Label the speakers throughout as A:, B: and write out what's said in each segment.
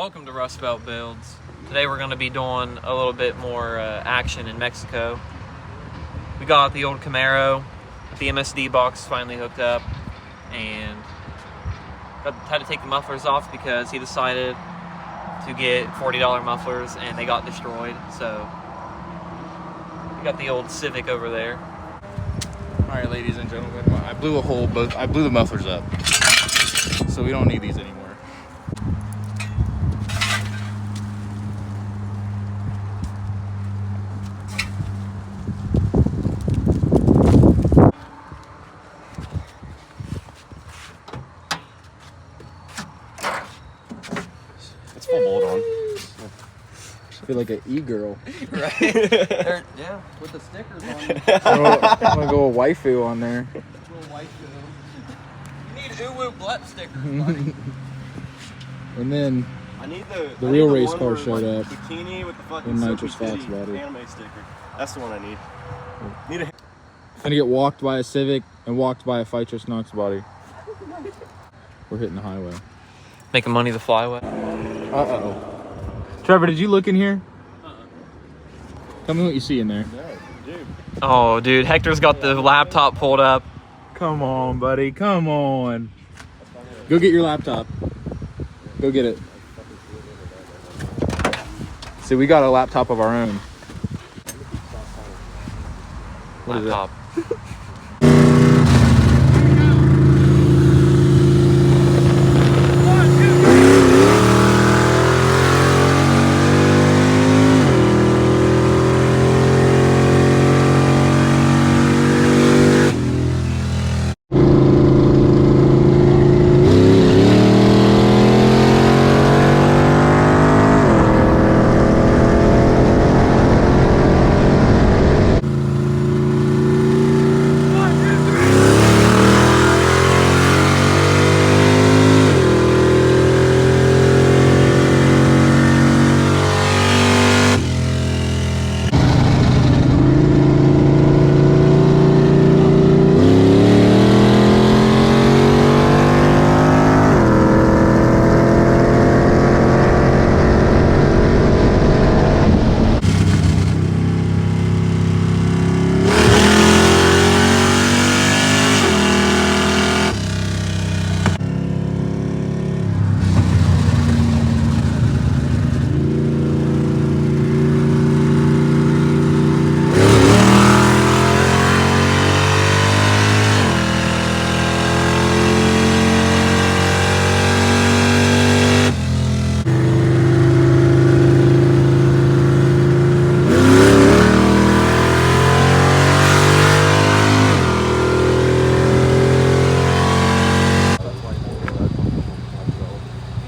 A: Welcome to Rust Belt Builds. Today we're going to be doing a little bit more action in Mexico. We got the old Camaro, the MSD box finally hooked up, and had to take the mufflers off because he decided to get $40 mufflers and they got destroyed. So we got the old Civic over there.
B: All right, ladies and gentlemen, I blew the mufflers up, so we don't need these anymore. It's full bolt on.
C: I feel like an e-girl.
A: Right? Yeah, with the stickers on.
C: I'm gonna go a waifu on there.
A: You need uwu blep stickers, buddy.
C: And then
D: I need
C: the real race car showed up.
D: Bikini with the fucking
C: in Nitrous Fox body.
D: anime sticker. That's the one I need. Need a
C: Gonna get walked by a Civic and walked by a Fitrous Knox body. We're hitting the highway.
A: Making money the flyway.
C: Uh-oh. Trevor, did you look in here? Tell me what you see in there.
D: dude.
A: Oh, dude, Hector's got the laptop pulled up.
C: Come on, buddy. Come on. Go get your laptop. Go get it. See, we got a laptop of our own. What is
A: Laptop.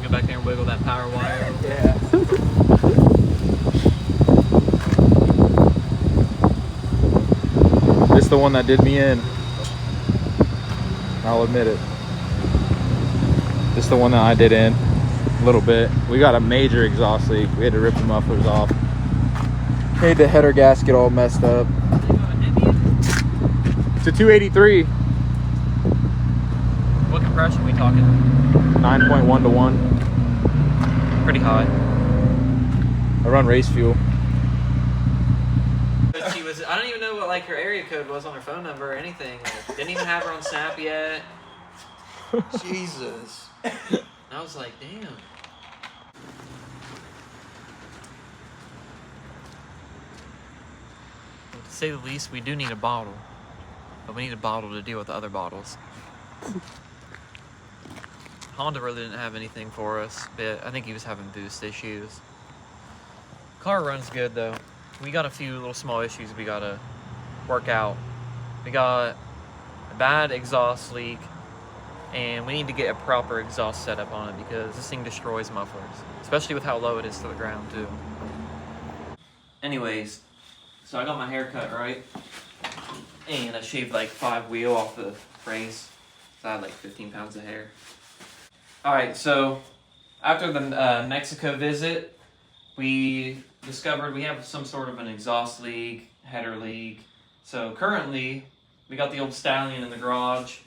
A: Go back there and wiggle that power wire.
C: Yeah. This is the one that did me in. I'll admit it. This is the one that I did in a little bit. We got a major exhaust leak. We had to rip the mufflers off. Made the header gasket all messed up. It's a 283.
A: What compression are we talking?
C: 9.1 to 1.
A: Pretty high.
C: I run race fuel.
A: But she was, I don't even know what like her area code was on her phone number or anything. Like, didn't even have her on Snap yet. Jesus. I was like, damn. Well, to say the least, we do need a bottle. But we need a bottle to deal with the other bottles. Honda really didn't have anything for us, but I think he was having boost issues. Car runs good though. We got a few little small issues we gotta work out. We got a bad exhaust leak, and we need to get a proper exhaust setup on it because this thing destroys mufflers, especially with how low it is to the ground too. Anyways, so I got my hair cut right, and I shaved like 5 wheel off the race. So I had like 15 pounds of hair. Alright, so after the Mexico visit, we discovered we have some sort of an exhaust leak, header leak. So currently, we got the old Stallion in the garage,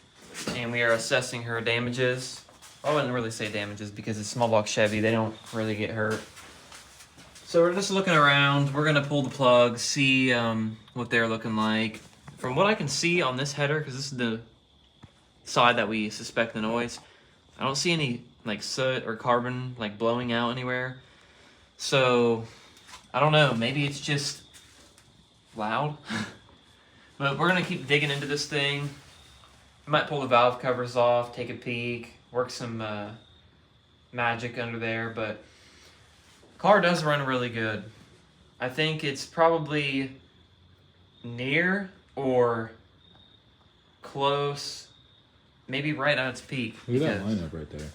A: and we are assessing her damages. I wouldn't really say damages because it's small block Chevy. They don't really get hurt. So we're just looking around. We're gonna pull the plug, see what they're looking like. From what I can see on this header, because this is the side that we suspect the noise, I don't see any like soot or carbon like blowing out anywhere. So I don't know. Maybe it's just loud. But we're gonna keep digging into this thing. I might pull the valve covers off, take a peek, work some magic under there, but car does run really good. I think it's probably near or close, maybe right at its peak.
C: Look at that lineup right there.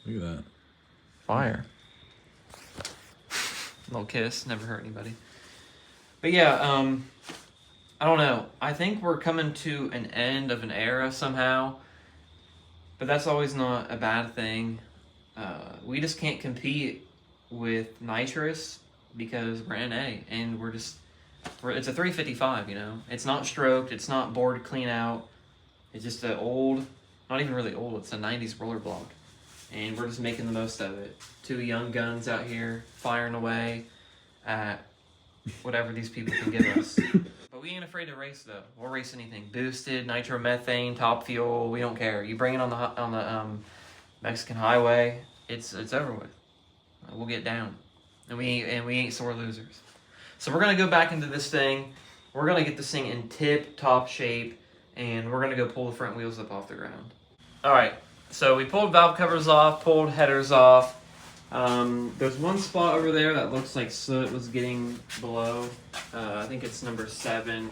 C: Look at that.
A: Fire. Little kiss, never hurt anybody. But yeah, I don't know. I think we're coming to an end of an era somehow, but that's always not a bad thing. We just can't compete with Nitrous because we're NA and it's a 355, you know. It's not stroked, it's not bored clean out. It's just an old, not even really old, it's a 90s roller block. And we're just making the most of it. Two young guns out here firing away at whatever these people can give us. But we ain't afraid to race though. We'll race anything. Boosted, nitromethane, top fuel, we don't care. You bring it on the Mexican highway, it's over with. We'll get down. And we ain't sore losers. So we're gonna go back into this thing. We're gonna get this thing in tip-top shape, and we're gonna go pull the front wheels up off the ground. Alright, so we pulled valve covers off, pulled headers off. There's one spot over there that looks like soot was getting below. I think it's number 7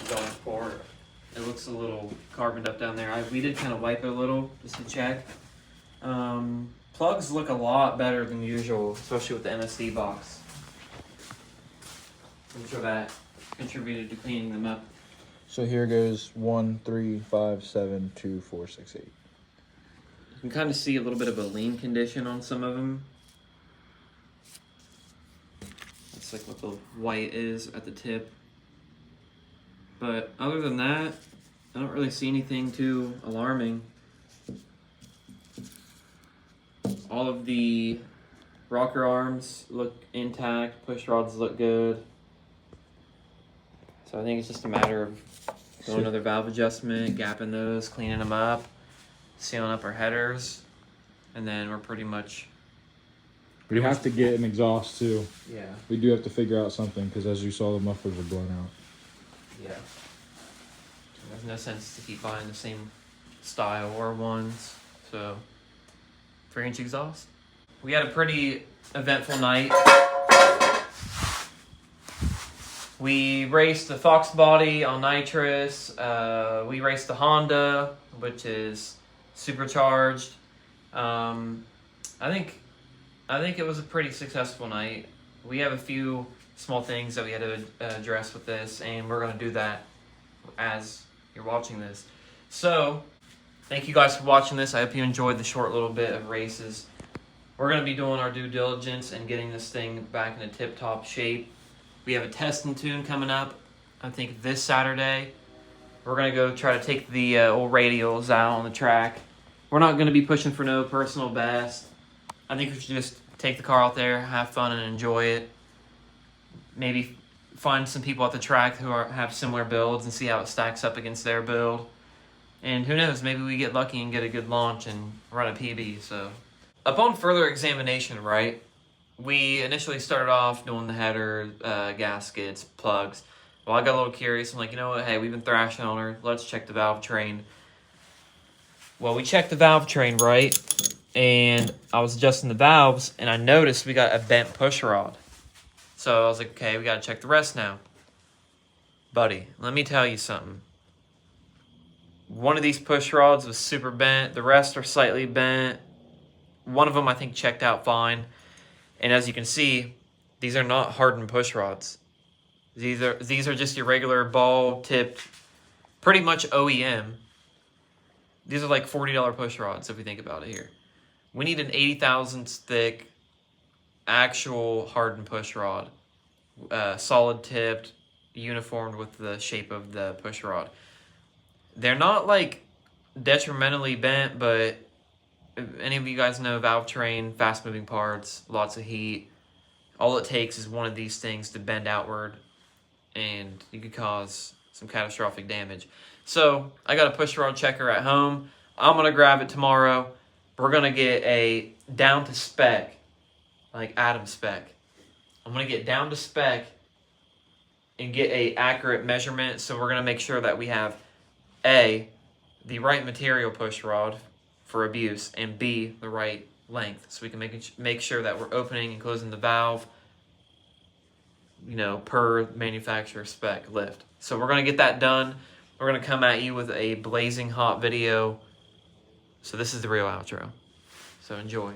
A: going forward. It looks a little carboned up down there. We did kind of wipe it a little just to check. Plugs look a lot better than usual, especially with the MSD box. I'm sure that contributed to cleaning them up.
C: So here goes 1, 3, 5, 7, 2, 4, 6, 8.
A: You can kind of see a little bit of a lean condition on some of them. That's like what the white is at the tip. But other than that, I don't really see anything too alarming. All of the rocker arms look intact, push rods look good. So I think it's just a matter of doing another valve adjustment, gapping those, cleaning them up, sealing up our headers, and then we're pretty much...
C: We have to get an exhaust too.
A: Yeah.
C: We do have to figure out something because as you saw, the mufflers are blown out.
A: Yeah. There's no sense to keep buying the same style or ones. So, 3-inch exhaust. We had a pretty eventful night. We raced the Fox body on Nitrous. We raced the Honda, which is supercharged. I think it was a pretty successful night. We have a few small things that we had to address with this, and we're going to do that as you're watching this. So, thank you guys for watching this. I hope you enjoyed the short little bit of races. We're going to be doing our due diligence and getting this thing back in a tip-top shape. We have a test and tune coming up, I think this Saturday. We're going to go try to take the old radials out on the track. We're not going to be pushing for no personal best. I think we should just take the car out there, have fun, and enjoy it. Maybe find some people at the track who have similar builds and see how it stacks up against their build. And who knows, maybe we get lucky and get a good launch and run a PB. So, upon further examination, right, we initially started off doing the header, gaskets, plugs. Well, I got a little curious. I'm like, you know what? Hey, we've been thrashing on her. Let's check the valve train. Well, we checked the valve train, right? And I was adjusting the valves, and I noticed we got a bent push rod. So I was like, okay, we got to check the rest now. Buddy, let me tell you something. One of these push rods was super bent. The rest are slightly bent. One of them, I think, checked out fine. And as you can see, these are not hardened push rods. These are just your regular ball-tipped, pretty much OEM. These are like $40 push rods, if we think about it here. We need an 80 thousandths thick, actual hardened push rod. Solid tipped, uniformed with the shape of the push rod. They're not like detrimentally bent, but if any of you guys know valve train, fast moving parts, lots of heat, all it takes is one of these things to bend outward and you could cause some catastrophic damage. So I got a push rod checker at home. I'm going to grab it tomorrow. We're going to get a down to spec, like Adam spec. I'm going to get down to spec and get a accurate measurement. So we're going to make sure that we have A, the right material push rod for abuse, and B, the right length. So we can make sure that we're opening and closing the valve, you know, per manufacturer spec lift. So we're going to get that done. We're going to come at you with a blazing hot video. So this is the real outro. So enjoy.